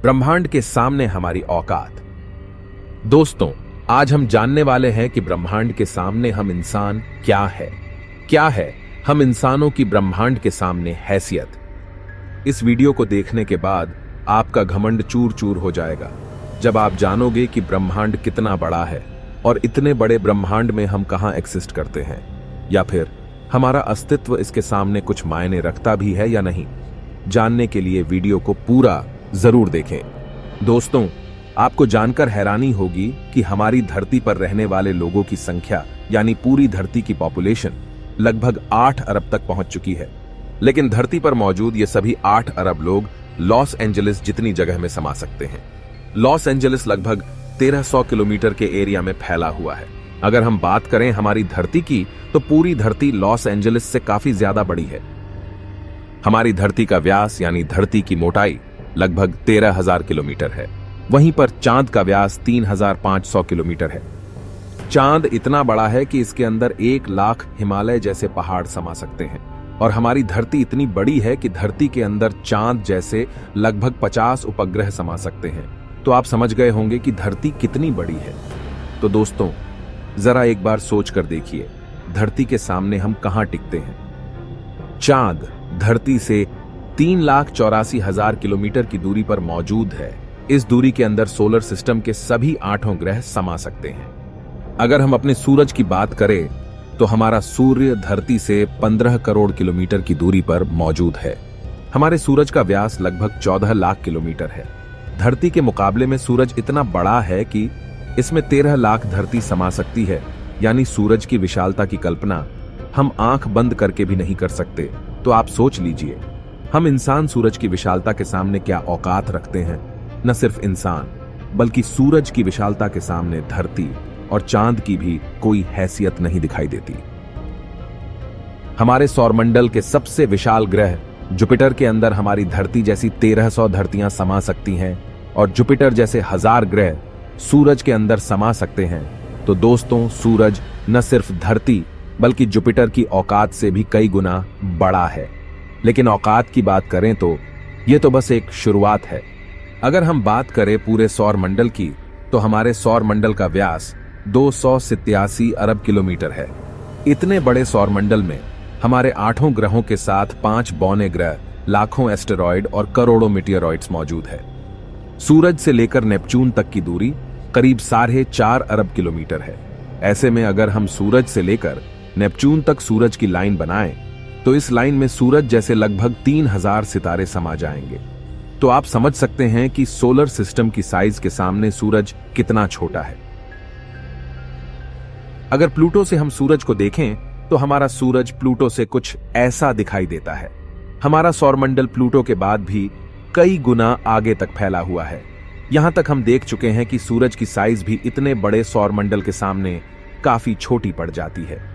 ब्रह्मांड के सामने हमारी औकात। दोस्तों, आज हम जानने वाले हैं कि ब्रह्मांड के सामने हम इंसान क्या है हम इंसानों की ब्रह्मांड के सामने हैसियत। इस वीडियो को देखने के बाद आपका घमंड चूर चूर हो जाएगा जब आप जानोगे कि ब्रह्मांड कितना बड़ा है और इतने बड़े ब्रह्मांड में हम कहां एग्जिस्ट करते हैं, या फिर हमारा अस्तित्व इसके सामने कुछ मायने रखता भी है या नहीं। जानने के लिए वीडियो को पूरा जरूर देखें। दोस्तों, आपको जानकर हैरानी होगी कि हमारी धरती पर रहने वाले लोगों की संख्या यानी पूरी धरती की पॉपुलेशन लगभग 8 अरब तक पहुंच चुकी है। लेकिन धरती पर मौजूद ये सभी 8 अरब लोग लॉस एंजलिस जितनी जगह में समा सकते हैं। लॉस एंजलिस लगभग 1300 किलोमीटर के एरिया में फैला हुआ है। अगर हम बात करें हमारी धरती की, तो पूरी धरती लॉस एंजलिस से काफी ज्यादा बड़ी है। हमारी धरती का व्यास यानी धरती की मोटाई लगभग 13,000 किलोमीटर है। वहीं पर चांद का व्यास 3,500 किलोमीटर है। चांद इतना बड़ा है कि इसके अंदर 1 लाख हिमालय जैसे पहाड़ समा सकते हैं, और हमारी धरती इतनी बड़ी है कि धरती के अंदर चांद जैसे लगभग 50 उपग्रह समा सकते हैं। तो आप समझ गए होंगे कि धरती कितनी बड़ी है। तो दोस्तों, जरा एक बार सोच कर देखिए, धरती के सामने हम कहां टिकते हैं। चांद धरती से 3,84,000 किलोमीटर की दूरी पर मौजूद है। इस दूरी के अंदर सोलर सिस्टम के सभी 8 ग्रह समा सकते हैं। अगर हम अपने सूरज की बात करें तो हमारा सूर्य धरती से 15 करोड़ किलोमीटर की दूरी पर मौजूद है। हमारे सूरज का व्यास लगभग 14 लाख किलोमीटर है। धरती के मुकाबले में सूरज इतना बड़ा है कि इसमें 13 लाख धरती समा सकती है। यानी सूरज की विशालता की कल्पना हम आंख बंद करके भी नहीं कर सकते। तो आप सोच लीजिए, हम इंसान सूरज की विशालता के सामने क्या औकात रखते हैं। न सिर्फ इंसान, बल्कि सूरज की विशालता के सामने धरती और चांद की भी कोई हैसियत नहीं दिखाई देती। हमारे सौरमंडल के सबसे विशाल ग्रह जुपिटर के अंदर हमारी धरती जैसी 1300 धरतियां समा सकती हैं, और जुपिटर जैसे 1000 ग्रह सूरज के अंदर समा सकते हैं। तो दोस्तों, सूरज न सिर्फ धरती बल्कि जुपिटर की औकात से भी कई गुना बड़ा है। लेकिन औकात की बात करें तो यह तो बस एक शुरुआत है। अगर हम बात करें पूरे सौरमंडल की, तो हमारे सौरमंडल का व्यास 287 अरब किलोमीटर है। इतने बड़े सौरमंडल में हमारे 8 ग्रहों के साथ 5 बौने ग्रह, लाखों एस्टेरॉयड और करोड़ों मीटियोरॉइड्स मौजूद है। सूरज से लेकर नेपच्यून तक की दूरी करीब 4.5 अरब किलोमीटर है। ऐसे में अगर हम सूरज से लेकर नेपच्यून तक सूरज की लाइन बनाएं, तो इस लाइन में सूरज जैसे लगभग 3000 सितारे समा जाएंगे। तो आप समझ सकते हैं कि सोलर सिस्टम की साइज के सामने सूरज कितना छोटा है। अगर प्लूटो से हम सूरज को देखें, तो हमारा सूरज प्लूटो से कुछ ऐसा दिखाई देता है। हमारा सौरमंडल प्लूटो के बाद भी कई गुना आगे तक फैला हुआ है। यहां तक हम देख चुके हैं कि सूरज की साइज भी इतने बड़े सौरमंडल के सामने काफी छोटी पड़ जाती है।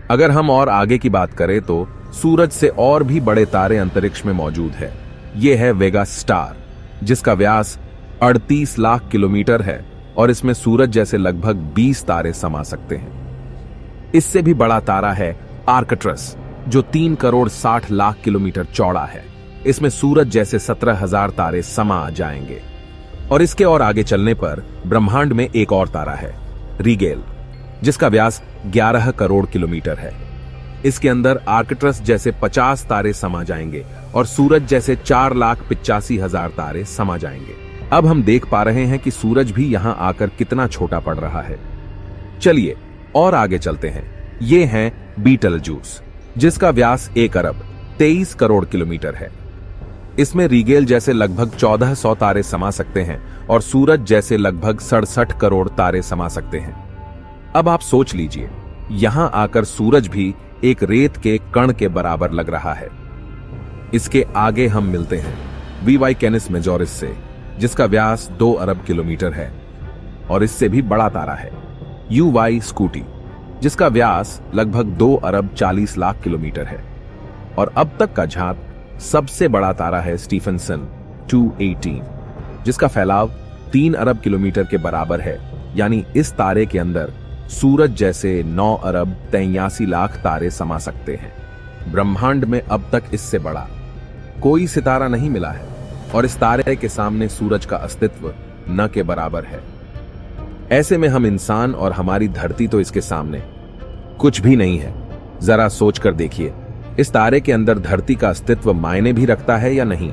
अगर हम और आगे की बात करें तो सूरज से और भी बड़े तारे अंतरिक्ष में मौजूद है। यह है वेगा स्टार, जिसका व्यास 38 लाख किलोमीटर है, और इसमें सूरज जैसे लगभग 20 तारे समा सकते हैं। इससे भी बड़ा तारा है आर्कट्रस, जो 3 करोड़ 60 लाख किलोमीटर चौड़ा है। इसमें सूरज जैसे 17,000 तारे समा जाएंगे। और इसके और आगे चलने पर ब्रह्मांड में एक और तारा है, रीगेल, जिसका व्यास 11 करोड़ किलोमीटर है। इसके अंदर आर्कट्रस जैसे 50 तारे समा जाएंगे और सूरज जैसे 4,85,000 तारे समा जाएंगे। अब हम देख पा रहे हैं कि सूरज भी यहां आकर कितना छोटा पड़ रहा है। चलिए और आगे चलते हैं। ये हैं बीटलजूस, जिसका व्यास 1 अरब 23 करोड़ किलोमीटर है। इसमें रीगेल जैसे लगभग 1400 तारे समा सकते हैं और सूरज जैसे लगभग 67 करोड़ तारे समा सकते हैं। अब आप सोच लीजिए, यहां आकर सूरज भी एक रेत के कण के बराबर लग रहा है। इसके आगे हम मिलते हैं वीवाई कैनिस मेजोरिस से, जिसका व्यास 2 अरब किलोमीटर है, और इससे भी बड़ा तारा है यूवाई स्कूटी, जिसका व्यास लगभग 2 अरब 40 लाख किलोमीटर है। और अब तक का झांक सबसे बड़ा तारा है स्टीफनसन 218, जिसका फैलाव 3 अरब किलोमीटर के बराबर है। यानी इस तारे के अंदर सूरज जैसे 9 अरब 83 लाख तारे समा सकते हैं। ब्रह्मांड में अब तक इससे बड़ा कोई सितारा नहीं मिला है। और इस तारे के सामने सूरज का अस्तित्व न के बराबर है। ऐसे में हम इंसान और हमारी धरती तो इसके सामने कुछ भी नहीं है। जरा सोच कर देखिए, इस तारे के अंदर धरती का अस्तित्व मायने भी रखता है या नहीं।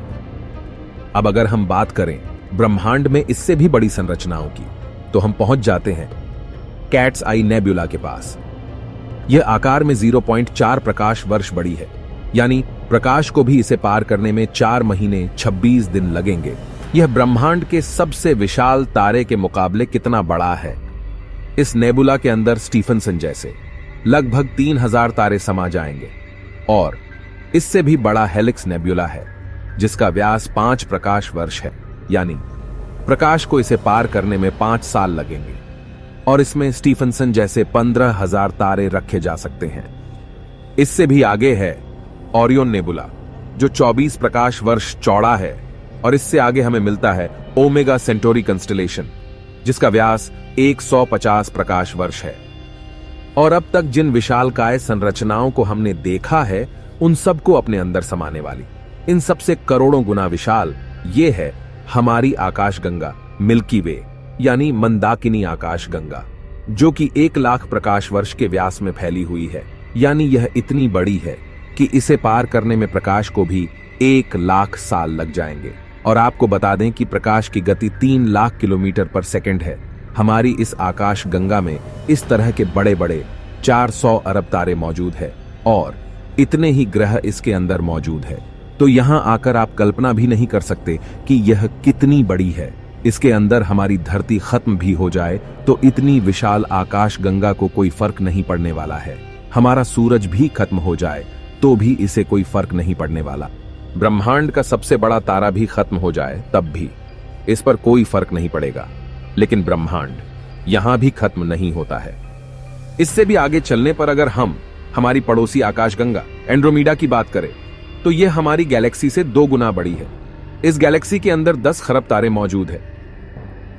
अब अगर हम बात करें ब्रह्मांड में इससे भी बड़ी संरचनाओं की, तो हम पहुंच जाते हैं कैट्स आई नेबुला के पास। यह आकार में 0.4 प्रकाश वर्ष बड़ी है, यानी प्रकाश को भी इसे पार करने में 4 महीने 26 दिन लगेंगे। यह ब्रह्मांड के सबसे विशाल तारे के मुकाबले कितना बड़ा है। इस नेबुला के अंदर स्टीफनसन जैसे लगभग 3000 तारे समा जाएंगे, और इससे भी बड़ा हेलिक्स नेबुला है जिसका व्यास 5 प्रकाश वर्ष है, यानी प्रकाश को इसे पार करने में 5 साल लगेंगे। और इसमें स्टीफनसन जैसे 15,000 तारे रखे जा सकते हैं। इससे भी आगे है ओरियन नेबुला, जो 24 प्रकाश वर्ष चौड़ा है, और इससे आगे हमें मिलता है ओमेगा सेंटोरी कंस्टेलेशन, जिसका व्यास 150 प्रकाश वर्ष है। और अब तक जिन विशालकाय संरचनाओं को हमने देखा है, उन सबको अपने अंदर समाने वाली, इन सबसे करोड़ों गुना विशाल ये है हमारी आकाशगंगा मिल्की वे, यानी मंदाकिनी आकाशगंगा, जो कि 1 लाख प्रकाश वर्ष के व्यास में फैली हुई है। यानी यह इतनी बड़ी है कि इसे पार करने में प्रकाश को भी 1 लाख साल लग जाएंगे। और आपको बता दें कि प्रकाश की गति 3 लाख किलोमीटर पर सेकंड है। हमारी इस आकाश गंगा में इस तरह के बड़े बड़े 400 अरब तारे मौजूद है, और इतने ही ग्रह इसके अंदर मौजूद है। तो यहां आकर आप कल्पना भी नहीं कर सकते कि यह कितनी बड़ी है। इसके अंदर हमारी धरती खत्म भी हो जाए तो इतनी विशाल आकाश गंगा को कोई फर्क नहीं पड़ने वाला है। हमारा सूरज भी खत्म हो जाए तो भी इसे कोई फर्क नहीं पड़ने वाला। ब्रह्मांड का सबसे बड़ा तारा भी खत्म हो जाए तब भी इस पर कोई फर्क नहीं पड़ेगा। लेकिन ब्रह्मांड यहां भी खत्म नहीं होता है। इससे भी आगे चलने पर अगर हम हमारी पड़ोसी आकाशगंगा एंड्रोमेडा की बात करें, तो यह हमारी गैलेक्सी से 2 गुना बड़ी है। इस गैलेक्सी के अंदर 10 खरब तारे मौजूद है।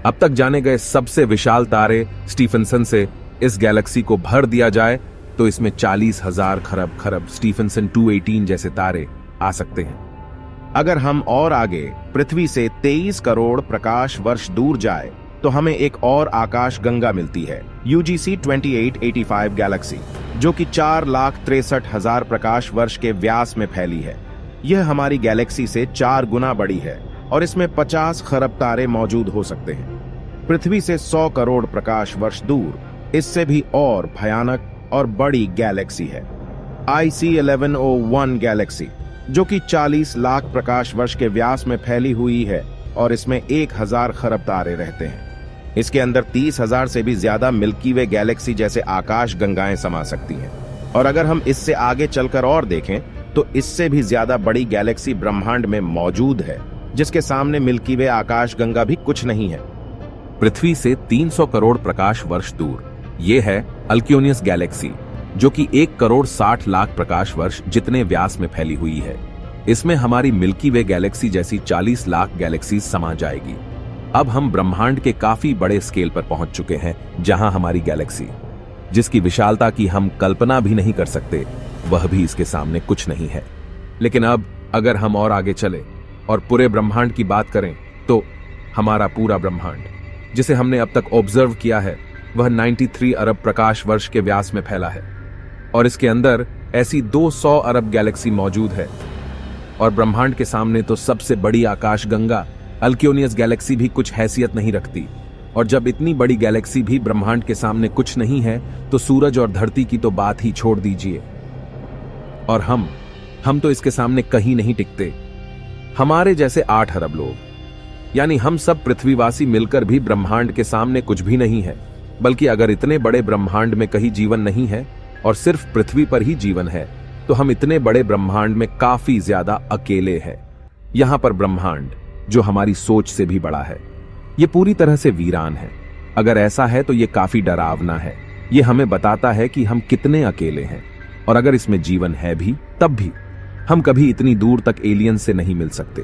अब तक जाने गए सबसे विशाल तारे स्टीफनसन से इस गैलेक्सी को भर दिया जाए तो इसमें 40,000 खरब स्टीफनसन 218 जैसे तारे आ सकते हैं। अगर हम और आगे पृथ्वी से 23 करोड़ प्रकाश वर्ष दूर जाए तो हमें एक और आकाश गंगा मिलती है, UGC 2885 गैलेक्सी, जो कि 4,63,000 प्रकाश वर्ष के व्यास में फैली है। यह हमारी गैलेक्सी से 4 गुना बड़ी है और इसमें 50 खरब तारे मौजूद हो सकते हैं। पृथ्वी से 100 करोड़ प्रकाश वर्ष दूर इससे भी और भयानक और बड़ी गैलेक्सी है, IC 1101 गैलेक्सी, जो कि 40 लाख प्रकाश वर्ष के व्यास में फैली हुई है और इसमें 1000 खरब तारे रहते हैं। इसके अंदर 30,000 से भी ज्यादा मिल्की वे गैलेक्सी जैसे आकाश गंगाएं समा सकती हैं। और अगर हम इससे आगे चलकर और देखें तो इससे भी ज्यादा बड़ी गैलेक्सी ब्रह्मांड में मौजूद है, जिसके सामने मिल्की वे आकाश गंगा भी कुछ नहीं है। पृथ्वी से 300 करोड़ प्रकाश वर्ष दूर यह है अल्क्योनियस गैलेक्सी, जो कि 1 करोड़ 60 लाख प्रकाश वर्ष जितने व्यास में फैली हुई है। इसमें हमारी मिल्की वे गैलेक्सी जैसी 40 लाख गैलेक्सी समा जाएगी। अब हम ब्रह्मांड के काफी बड़े स्केल पर पहुंच चुके हैं, जहां हमारी गैलेक्सी, जिसकी विशालता की हम कल्पना भी नहीं कर सकते, वह भी इसके सामने कुछ नहीं है। लेकिन अब अगर हम और आगे चले और पूरे ब्रह्मांड की बात करें तो हमारा पूरा ब्रह्मांड, जिसे हमने अब तक ऑब्जर्व किया है, वह 93 अरब प्रकाश वर्ष के व्यास में फैला है। और इसके अंदर ऐसी 200 अरब गैलेक्सी मौजूद है। और ब्रह्मांड के सामने तो सबसे बड़ी आकाश गंगा अल्क्योनियस गैलेक्सी भी कुछ हैसियत नहीं रखती। और जब इतनी बड़ी गैलेक्सी भी ब्रह्मांड के सामने कुछ नहीं है, तो सूरज और धरती की तो बात ही छोड़ दीजिए। और हम तो इसके सामने कहीं नहीं टिकते। हमारे जैसे 8 अरब लोग, यानी हम सब पृथ्वीवासी मिलकर भी ब्रह्मांड के सामने कुछ भी नहीं है। बल्कि अगर इतने बड़े ब्रह्मांड में कहीं जीवन नहीं है और सिर्फ पृथ्वी पर ही जीवन है, तो हम इतने बड़े ब्रह्मांड में काफी ज्यादा अकेले हैं। यहां पर ब्रह्मांड, जो हमारी सोच से भी बड़ा है, ये पूरी तरह से वीरान है। अगर ऐसा है तो ये काफी डरावना है। ये हमें बताता है कि हम कितने अकेले हैं। और अगर इसमें जीवन है भी, तब भी हम कभी इतनी दूर तक एलियन से नहीं मिल सकते।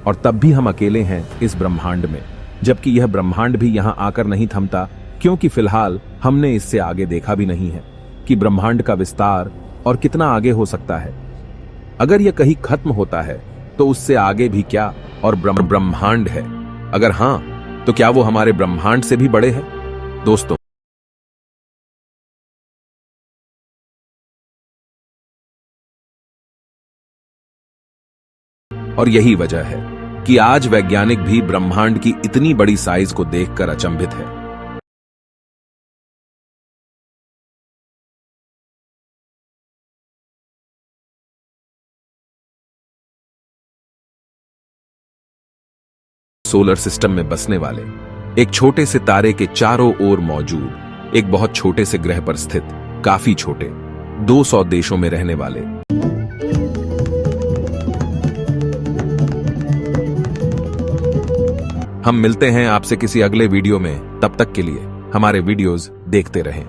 और तब भी हम अकेले हैं इस ब्रह्मांड में, जबकि यह ब्रह्मांड भी यहां आकर नहीं थमता, क्योंकि फिलहाल हमने इससे आगे देखा भी नहीं है कि ब्रह्मांड का विस्तार और कितना आगे हो सकता है। अगर यह कहीं खत्म होता है तो तो उससे आगे भी क्या और ब्रह्मांड है? अगर हां, तो क्या वो हमारे ब्रह्मांड से भी बड़े हैं? दोस्तों, और यही वजह है कि आज वैज्ञानिक भी ब्रह्मांड की इतनी बड़ी साइज को देखकर अचंभित है। सोलर सिस्टम में बसने वाले एक छोटे से तारे के चारों ओर मौजूद एक बहुत छोटे से ग्रह पर स्थित काफी छोटे 200 देशों में रहने वाले हम मिलते हैं आपसे किसी अगले वीडियो में। तब तक के लिए हमारे वीडियोस देखते रहें।